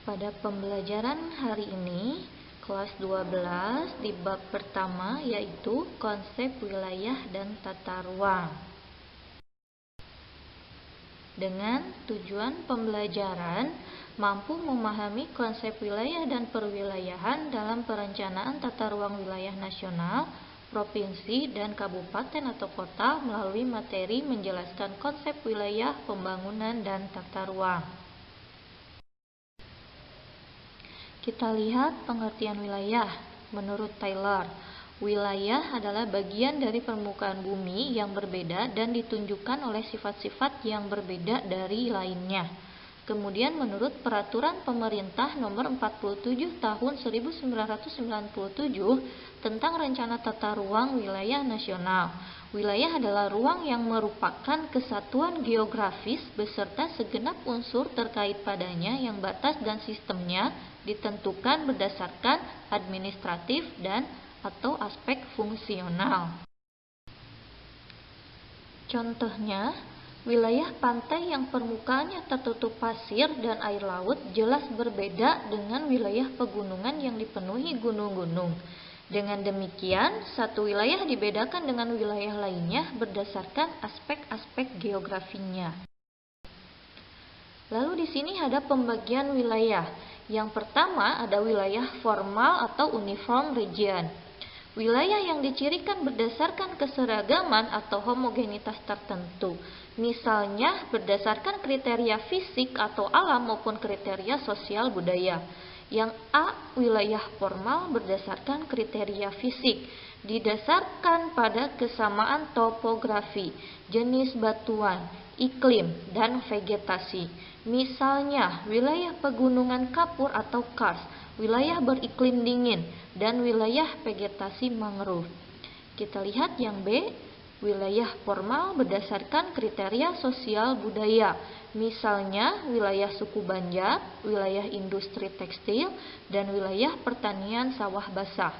Pada pembelajaran hari ini, kelas 12 di bab pertama yaitu konsep wilayah dan tata ruang. Dengan tujuan pembelajaran, mampu memahami konsep wilayah dan perwilayahan dalam perencanaan tata ruang wilayah nasional, provinsi, dan kabupaten atau kota melalui materi menjelaskan konsep wilayah, pembangunan, dan tata ruang. Kita lihat pengertian wilayah. Menurut Taylor, wilayah adalah bagian dari permukaan bumi yang berbeda dan ditunjukkan oleh sifat-sifat yang berbeda dari lainnya. Kemudian menurut Peraturan Pemerintah Nomor 47 Tahun 1997 tentang Rencana Tata Ruang Wilayah Nasional, wilayah adalah ruang yang merupakan kesatuan geografis beserta segenap unsur terkait padanya yang batas dan sistemnya ditentukan berdasarkan administratif dan atau aspek fungsional. Contohnya, wilayah pantai yang permukaannya tertutup pasir dan air laut jelas berbeda dengan wilayah pegunungan yang dipenuhi gunung-gunung. Dengan demikian, satu wilayah dibedakan dengan wilayah lainnya berdasarkan aspek-aspek geografinya. Lalu di sini ada pembagian wilayah. Yang pertama ada wilayah formal atau uniform region. Wilayah yang dicirikan berdasarkan keseragaman atau homogenitas tertentu. Misalnya berdasarkan kriteria fisik atau alam maupun kriteria sosial budaya. Yang A, wilayah formal berdasarkan kriteria fisik, didasarkan pada kesamaan topografi, jenis batuan, iklim, dan vegetasi. Misalnya, wilayah pegunungan kapur atau kars, wilayah beriklim dingin, dan wilayah vegetasi mangrove. Kita lihat yang B, wilayah formal berdasarkan kriteria sosial budaya. Misalnya, wilayah suku Banjar, wilayah industri tekstil, dan wilayah pertanian sawah basah.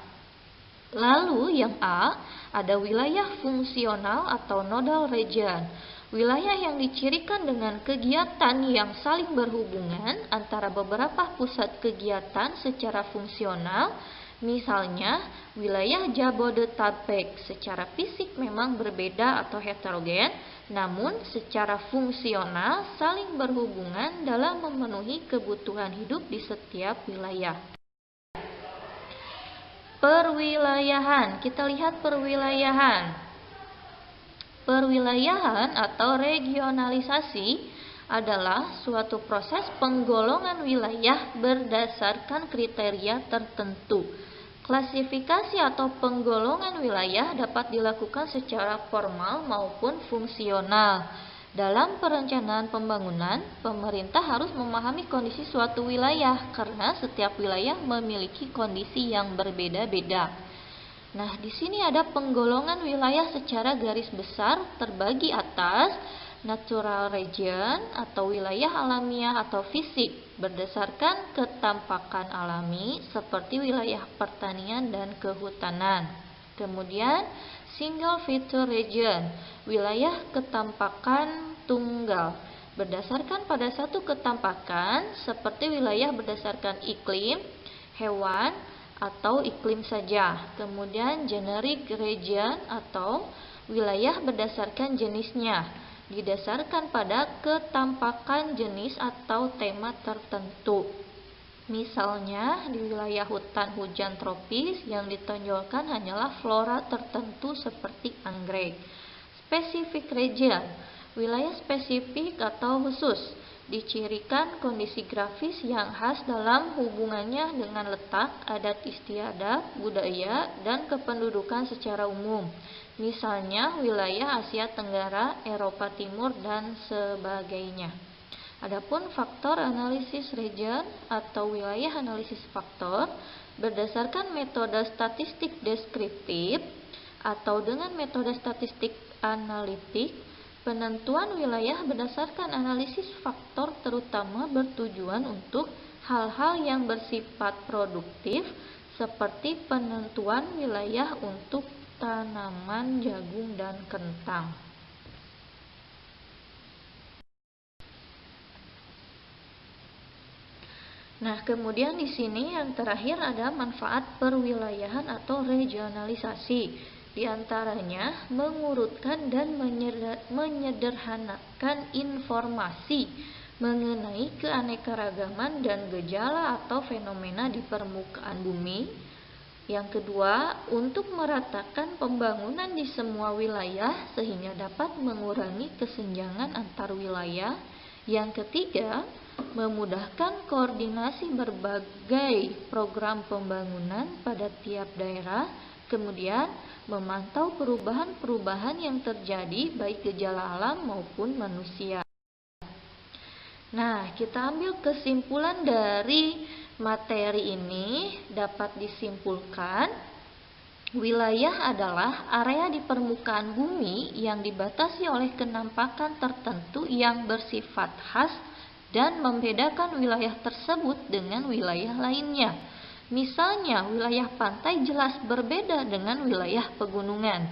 Lalu yang A, ada wilayah fungsional atau nodal region. Wilayah yang dicirikan dengan kegiatan yang saling berhubungan antara beberapa pusat kegiatan secara fungsional. Misalnya, wilayah Jabodetabek secara fisik memang berbeda atau heterogen, namun secara fungsional saling berhubungan dalam memenuhi kebutuhan hidup di setiap wilayah. Perwilayahan, kita lihat perwilayahan. Perwilayahan atau regionalisasi adalah suatu proses penggolongan wilayah berdasarkan kriteria tertentu. Klasifikasi atau penggolongan wilayah dapat dilakukan secara formal maupun fungsional. Dalam perencanaan pembangunan, pemerintah harus memahami kondisi suatu wilayah karena setiap wilayah memiliki kondisi yang berbeda-beda. Nah, di sini ada penggolongan wilayah secara garis besar terbagi atas natural region atau wilayah alamiah atau fisik berdasarkan ketampakan alami seperti wilayah pertanian dan kehutanan. Kemudian single feature region, wilayah ketampakan tunggal berdasarkan pada satu ketampakan seperti wilayah berdasarkan iklim, hewan, atau iklim saja. Kemudian generic region atau wilayah berdasarkan jenisnya, didasarkan pada ketampakan jenis atau tema tertentu. Misalnya di wilayah hutan hujan tropis yang ditonjolkan hanyalah flora tertentu seperti anggrek. Specific region, wilayah spesifik atau khusus, dicirikan kondisi grafis yang khas dalam hubungannya dengan letak, adat istiadat, budaya, dan kependudukan secara umum. Misalnya wilayah Asia Tenggara, Eropa Timur, dan sebagainya. Adapun faktor analisis region atau wilayah analisis faktor berdasarkan metode statistik deskriptif atau dengan metode statistik analitik. Penentuan wilayah berdasarkan analisis faktor terutama bertujuan untuk hal-hal yang bersifat produktif seperti penentuan wilayah untuk tanaman jagung dan kentang. Nah, kemudian di sini yang terakhir ada manfaat perwilayahan atau regionalisasi. Di antaranya mengurutkan dan menyederhanakan informasi mengenai keanekaragaman dan gejala atau fenomena di permukaan bumi. Yang kedua, untuk meratakan pembangunan di semua wilayah sehingga dapat mengurangi kesenjangan antar wilayah. Yang ketiga, memudahkan koordinasi berbagai program pembangunan pada tiap daerah. Kemudian, memantau perubahan-perubahan yang terjadi baik gejala alam maupun manusia. Nah, kita ambil kesimpulan dari materi ini. Dapat disimpulkan, wilayah adalah area di permukaan bumi yang dibatasi oleh kenampakan tertentu yang bersifat khas dan membedakan wilayah tersebut dengan wilayah lainnya. Misalnya, wilayah pantai jelas berbeda dengan wilayah pegunungan.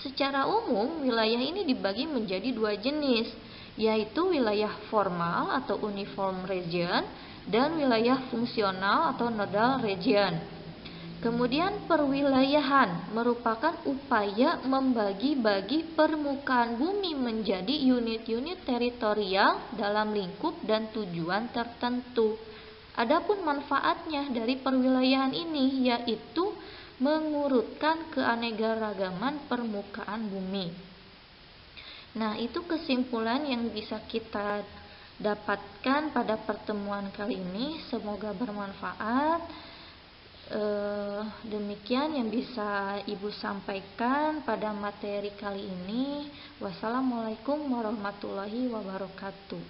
Secara umum, wilayah ini dibagi menjadi dua jenis, yaitu wilayah formal atau uniform region dan wilayah fungsional atau nodal region. Kemudian perwilayahan merupakan upaya membagi-bagi permukaan bumi menjadi unit-unit teritorial dalam lingkup dan tujuan tertentu. Adapun manfaatnya dari perwilayahan ini yaitu mengurutkan keanekaragaman permukaan bumi. Nah, itu kesimpulan yang bisa kita dapatkan pada pertemuan kali ini. Semoga bermanfaat. Demikian yang bisa Ibu sampaikan pada materi kali ini. Wassalamualaikum warahmatullahi wabarakatuh.